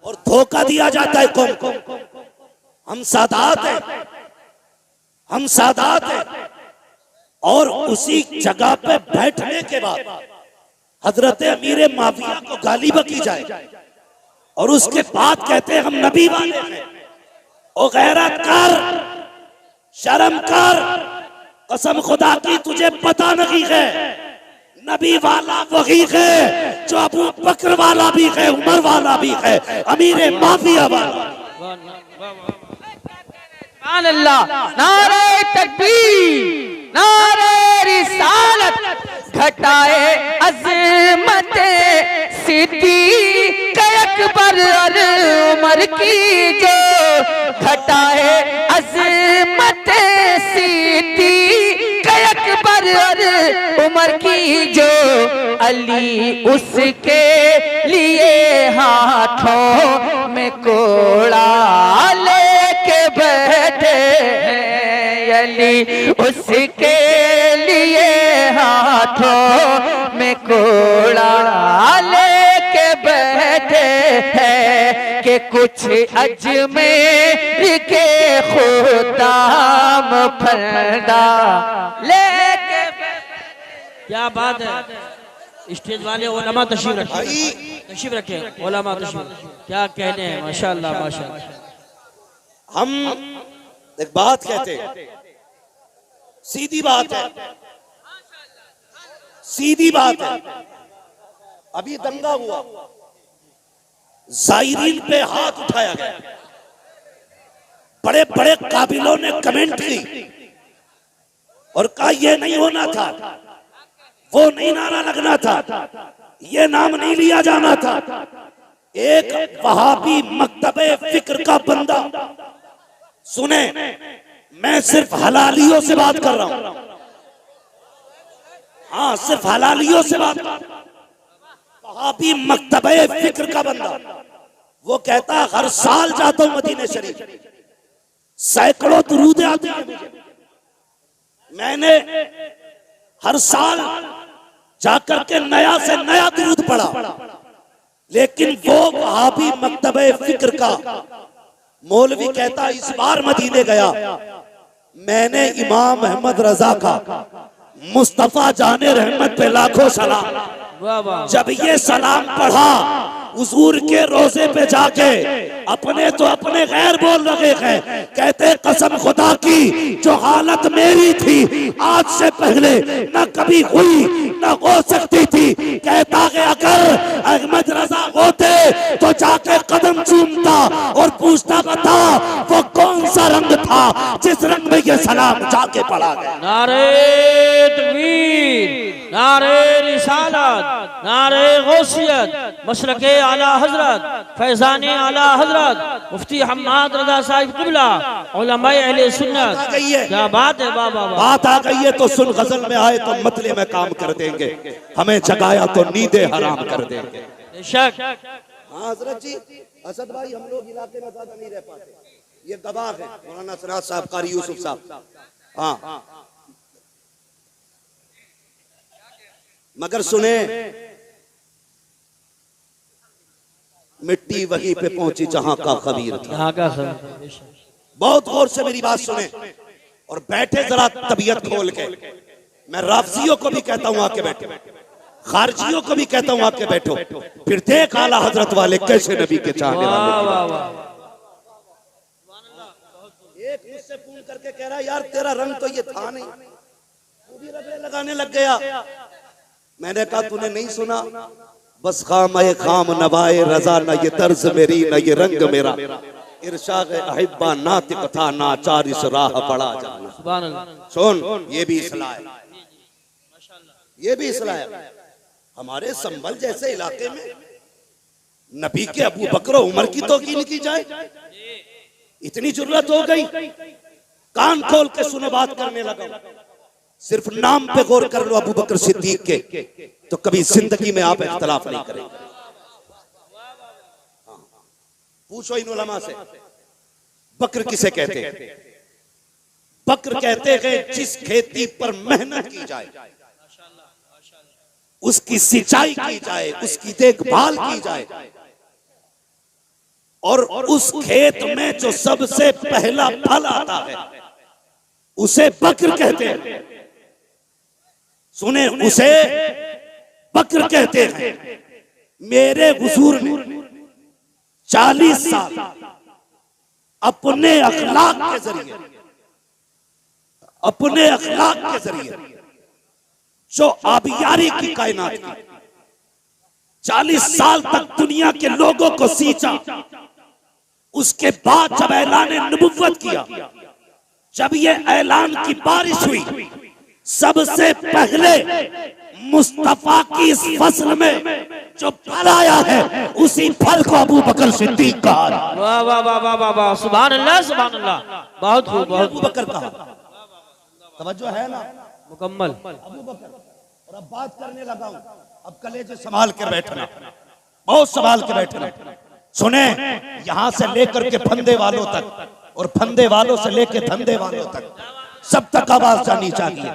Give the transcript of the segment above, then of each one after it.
और धोखा दिया जाता है कौम को। हम सादात हैं, हम सादात हैं। और उसी जगह पे बैठने के बाद हजरत अमीर माविया को गाली बकी जाए और उसके बाद कहते हैं हम नबी वाले हैं। ओ गैरत कर, शर्म कर, कसम खुदा की तुझे पता नहीं है नबी वाला वही है जो अबू बकर वाला भी है, उमर वाला भी है, अमीर माविया वाला। अल्लाह, नारे तकबीर, नारे रिसालत, घटाए अज़मत सिद्दीक़ अकबर और उमर की जो, घटाए अज़मत सिद्दीक़ अकबर और उमर की जो, अली उसके लिए हाथों में कोड़ा लेके बैठे हैं, अली उसके लिए हाथों में कोड़ा लेके बैठे हैं कि कुछ अजमेर के खुदाम फरदा लेके। क्या बात है, स्टेज वाले उलमा तशरीफ रखें, तशरीफ रखें उलमा तशरीफ, क्या कहने हैं, माशाअल्लाह माशाअल्लाह। हम एक बात कहते हैं, सीधी बात है, सीधी बात है। अभी दंगा हुआ, जायरीन पे हाथ उठाया गया, बड़े बड़े काबिलों ने कमेंट की और कहा यह नहीं होना था, वो नहीं नारा लगना था, ये नाम नहीं लिया जाना था। एक वहाबी मकतबे फिक्र का बंदा, सुने मैं सिर्फ हलालियों से बात कर रहा हूं, हाँ सिर्फ हलालियों से बात कर रहा हूं। वहाबी मकतबे फिक्र का बंदा, वो कहता हर साल जाता हूं मदीने शरीफ, सैकड़ों दुरूद आते हैं मुझे, मैंने हर साल जाकर के नया से नया दुरूद पढ़ा, लेकिन वो वहाबी मकतबे फिक्र का मौलवी कहता इस बार मदीने गया, मैंने इमाम अहमद रजा का मुस्तफा जाने रहमत पे लाखों सलाम, जब ये सलाम पढ़ा हुजूर के रोजे पे जाके अपने तो अपने गैर बोल रहे हैं, कहते कसम खुदा की जो हालत मेरी थी आज से पहले न कभी हुई न हो सकती थी, कहता है अगर अहमद रजा होते तो जाके कदम चूमता और पूछता बता वो कौन सा रंग था जिस रंग में ये सलाम जाके पढ़ा गया। नारे तकबीर, नारे रिसालत, नारे गौसियत, मसलके आला हजरत, फैजाने आला हजरत, मुफ्ती हम्माद रजा साहिब क़िबला, उलमाए अहले सुन्नत। क्या बात है, बाबा बात आ गई है तो सुन, गजल में आए तो मतले में काम कर देंगे, हमें जगाया तो नींदे हराम कर देंगे। हाँ हजरत जी, असद भाई हम लोग इलाके में ज्यादा नहीं रह पाते, ये गवाह है मौलाना सराज साहब, कारी यूसुफ साहब, हाँ मगर सुने मिट्टी वहीं पे पहुंची जहां का खबीर था। बहुत गौर से मेरी बात सुने और बैठे जरा तबीयत खोल के। मैं राफजियों को भी कहता हूं आके बैठो, खारजियों को भी कहता हूं आके बैठो, फिर देख आला हजरत वाले कैसे नबी के चाहने वाले। एक मुझसे फोन करके कह रहा यार तेरा रंग तो ये था नहीं, तू भी रगड़े लगाने लग गया। मैंने कहा तूने नहीं सुना, बस खाम खाम नवाए रजा, न ये तर्ज मेरी न ये रंग मेरा, इरशाद अहिब्बा नातिक था नाचार इस राह पड़ा जाना। सुन ये भी इस्लाह है, ये भी इस्लाह है। हमारे संभल जैसे इलाके में नबी के अबू बकर उमर की तौकील की जाए, इतनी जरूरत हो गई। कान खोल के सुनो, बात करने लगा। सिर्फ नाम पे गौर कर लो अबू बकर सिद्दीक के, तो कभी जिंदगी में आप इख्तलाफ नहीं करेंगे। पूछो इन उलमा से बकर किसे कहते हैं? बकर कहते हैं जिस खेती पर मेहनत की जाए, उसकी सिंचाई की जाए, उसकी देखभाल की जाए, और उस खेत में जो सबसे पहला फल आता है उसे बकर कहते हैं। सुने, उसे बकर कहते हैं। मेरे हुजूर ने 40 साल अपने अखलाक के जरिए जो आबियारी की कायनात की, 40 साल तक दुनिया के लोगों को सींचा। उसके बाद जब ऐलान नबुव्वत किया, जब ये ऐलान की बारिश हुई, सबसे पहले मुस्तफा की इस फसल में जो फल आया है उसी फल को अबू बकर सिद्दीक कहा। वाह वाह वाह वाह वाह वाह, सुभान अल्लाह सुभान अल्लाह, बहुत खूब, बहुत अबू बकर कहा। तवज्जो है ना? मुकम्मल। अबू बकर। और अब बात करने लगा हूं, अब कलेजे संभाल कर बैठना, बहुत संभाल के बैठना। सुने, यहां से लेकर के फंदे वालों तक और फंदे वालों से लेकर धंधे वालों तक सब तक आवाज जानी चाहिए।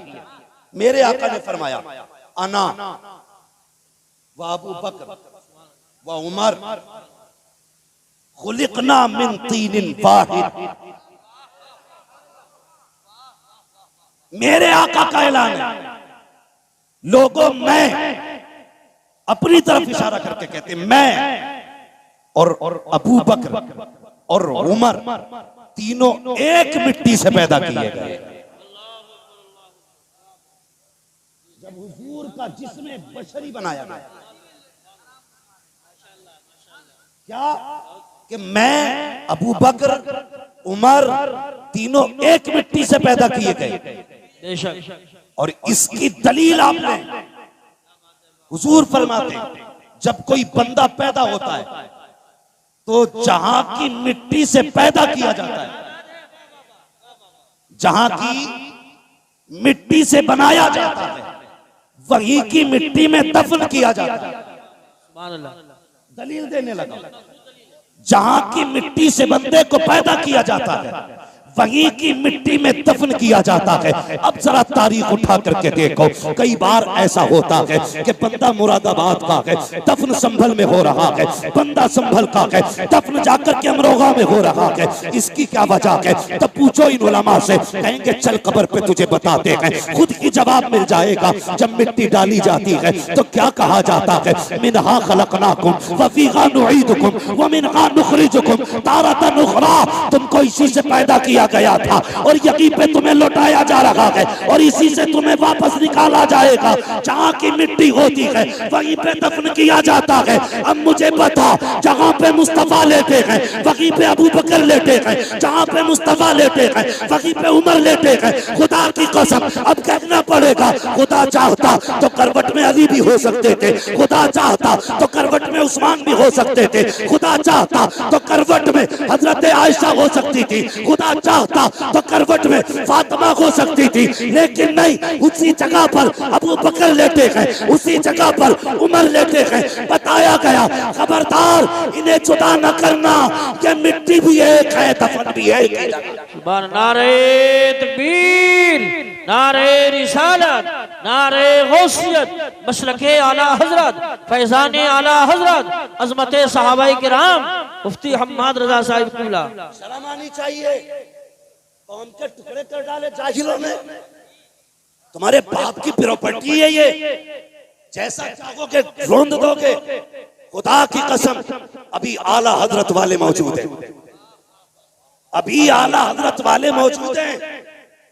मेरे आका ने फरमाया, अना व अबू बकर व उमर खुलिकना मिन तीनिन वाहिद। मेरे आका का ऐलान है। लोगों, मैं अपनी तरफ इशारा करके कहते, मैं और अबू बकर और उमर तीनों एक मिट्टी से पैदा किए गए। जब हुजूर का जिस्म बशरी बनाया गया, क्या कि मैं, अबू बकर, उमर तीनों एक मिट्टी से पैदा किए गए। और इसकी दलील आपने, हुजूर फरमाते, जब कोई बंदा पैदा होता है तो जहां की मिट्टी से पैदा किया जाता है, जहां की मिट्टी से बनाया जाता है, वहीं की मिट्टी में दफन किया जाता है। दलील देने लगा, जहां की मिट्टी से बंदे को पैदा किया जाता है वहीं की मिट्टी में दफन किया जाता है। अब जरा तारीख उठा करके देखो, कई बार ऐसा होता है कि बंदा मुरादाबाद का है, दफन संभल में हो रहा है, बंदा संभल का है, दफन जाकर के अमरोहा में हो रहा है। इसकी क्या वजह है? तब पूछो इन उलमा से, कहेंगे चल कब्र पे तुझे बताते हैं, खुद ही जवाब मिल जाएगा। जब मिट्टी डाली जाती है तो क्या कहा जाता है? मिनहा खलकनाकुम व फीहा नुईदुकुम व मिनहा नुखरिजुकुम तारतन उखरा। तुमको इसी से पैदा किया गया था और यहीं पे तुम्हें लौटाया जा रहा है और इसी से तुम्हें वापस निकाला जाएगा। जहां की मिट्टी होती है वहीं पे दफन किया जाता है। अब मुझे बता, जहां पे मुस्तफा लेटे हैं वहीं पे अबू बकर लेटे हैं, जहां पे मुस्तफा लेटे हैं वहीं पे उमर लेटे हैं। खुदा की कसम, अब कहना पड़ेगा, खुदा चाहता तो करवट में अली भी हो सकते थे, खुदा चाहता तो करवट में उस्मान भी हो सकते थे, खुदा चाहता तो करवट में हजरत आयशा हो सकती थी, खुदा चाहता तो करवट में फातिमा हो सकती थी। लेकिन नहीं, उसी जगह पर अबू बकर लेटे हैं, उसी जगह पर उमर लेटे हैं। बताया गया, खबरदार इन्हें जुदा न करना कि मिट्टी भी एक है, दफन भी एक है। नारे तकबीर, नारे रिसालत, नारे गौसियत, मसलके आला हजरत, फैजाने आला हजरत, अजमते सहाबाए किराम, मुफ्ती हम्माद रजा साहिब क़िबला। शर्म आनी चाहिए, कौम के टुकड़े कर डाले जाहिलों ने। तुम्हारे बाप की प्रॉपर्टी है ये, जैसा चाहोगे रोंद दोगे। खुदा की कसम, अभी आला हजरत वाले मौजूद हैं, अभी आला हजरत वाले मौजूद हैं।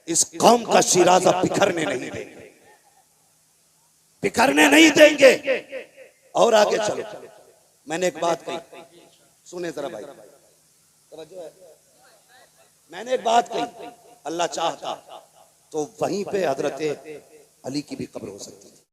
इस कौम का शिराजा बिखरने नहीं देंगे, बिखरने नहीं देंगे। और आगे चलो, मैंने एक बात कही, सुने जरा भाई, मैंने एक बात कही, अल्लाह चाहता तो वहीं पे हजरत अली की भी कब्र हो सकती थी।